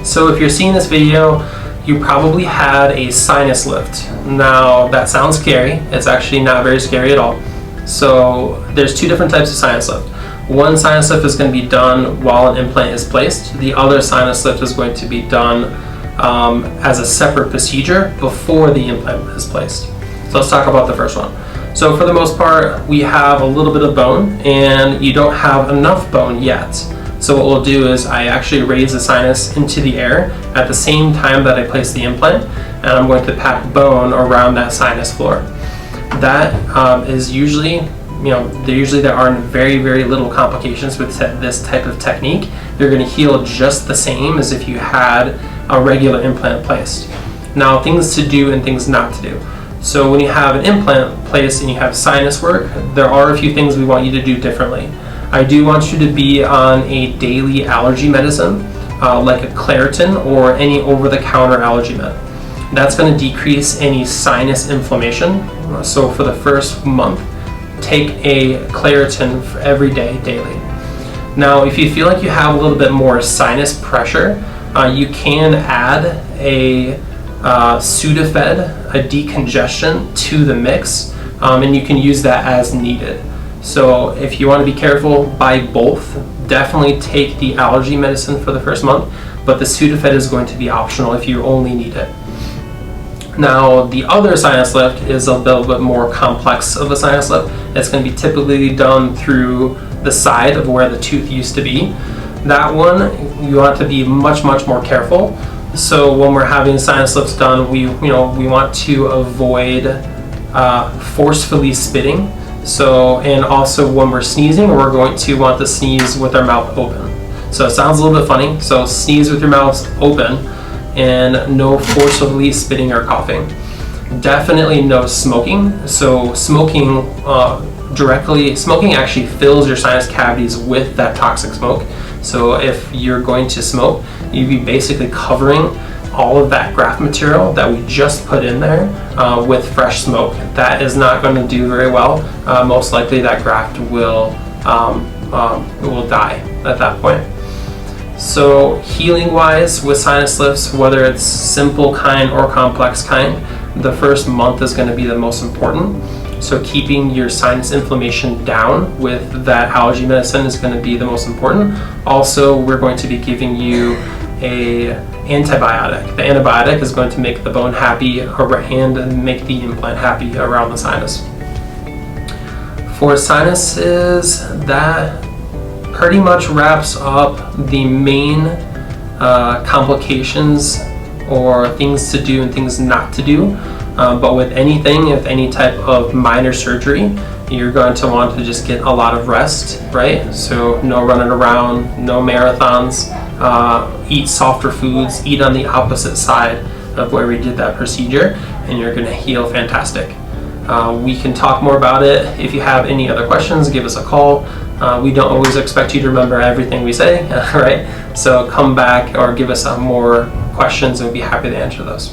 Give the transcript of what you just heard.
So if you're seeing this video, you probably had a sinus lift. Now that sounds scary. It's actually not very scary at all. So there's two different types of sinus lift. One sinus lift is going to be done while an implant is placed. The other sinus lift is going to be done as a separate procedure before the implant is placed. So let's talk about the first one. So for the most part, we have a little bit of bone and you don't have enough bone yet. So what we'll do is I actually raise the sinus into the air at the same time that I place the implant, and I'm going to pack bone around that sinus floor. That is usually, there aren't very, very little complications with this type of technique. They're going to heal just the same as if you had a regular implant placed. Now, things to do and things not to do. So when you have an implant placed and you have sinus work, there are a few things we want you to do differently. I do want you to be on a daily allergy medicine, like a Claritin or any over-the-counter allergy med. That's going to decrease any sinus inflammation. So for the first month, take a Claritin for every day, daily. Now, if you feel like you have a little bit more sinus pressure, you can add a Sudafed, a decongestant, to the mix, and you can use that as needed. So if you want to be careful, buy both. Definitely take the allergy medicine for the first month, but the Sudafed is going to be optional if you only need it. Now, the other sinus lift is a little bit more complex of a sinus lift. It's going to be typically done through the side of where the tooth used to be. That one, you want to be much, much more careful. So when we're having sinus lifts done, we want to avoid forcefully spitting. So, and also when we're sneezing, we're going to want to sneeze with our mouth open. So it sounds a little bit funny. So sneeze with your mouth open and no forcibly spitting or coughing. Definitely no smoking. So smoking smoking actually fills your sinus cavities with that toxic smoke. So if you're going to smoke, you'd be basically covering all of that graft material that we just put in there with fresh smoke. That is not going to do very well. Most likely that graft will die at that point. So healing wise with sinus lifts, whether it's simple kind or complex kind, the first month is going to be the most important. So keeping your sinus inflammation down with that allergy medicine is going to be the most important. Also, we're going to be giving you an antibiotic. The antibiotic is going to make the bone happy and make the implant happy around the sinus. For sinuses, that pretty much wraps up the main complications or things to do and things not to do. But with anything, if any type of minor surgery, you're going to want to just get a lot of rest, right? So no running around, no marathons, eat softer foods, eat on the opposite side of where we did that procedure, and you're going to heal fantastic. We can talk more about it. If you have any other questions, give us a call. We don't always expect you to remember everything we say, right? So come back or give us some more questions and we'll be happy to answer those.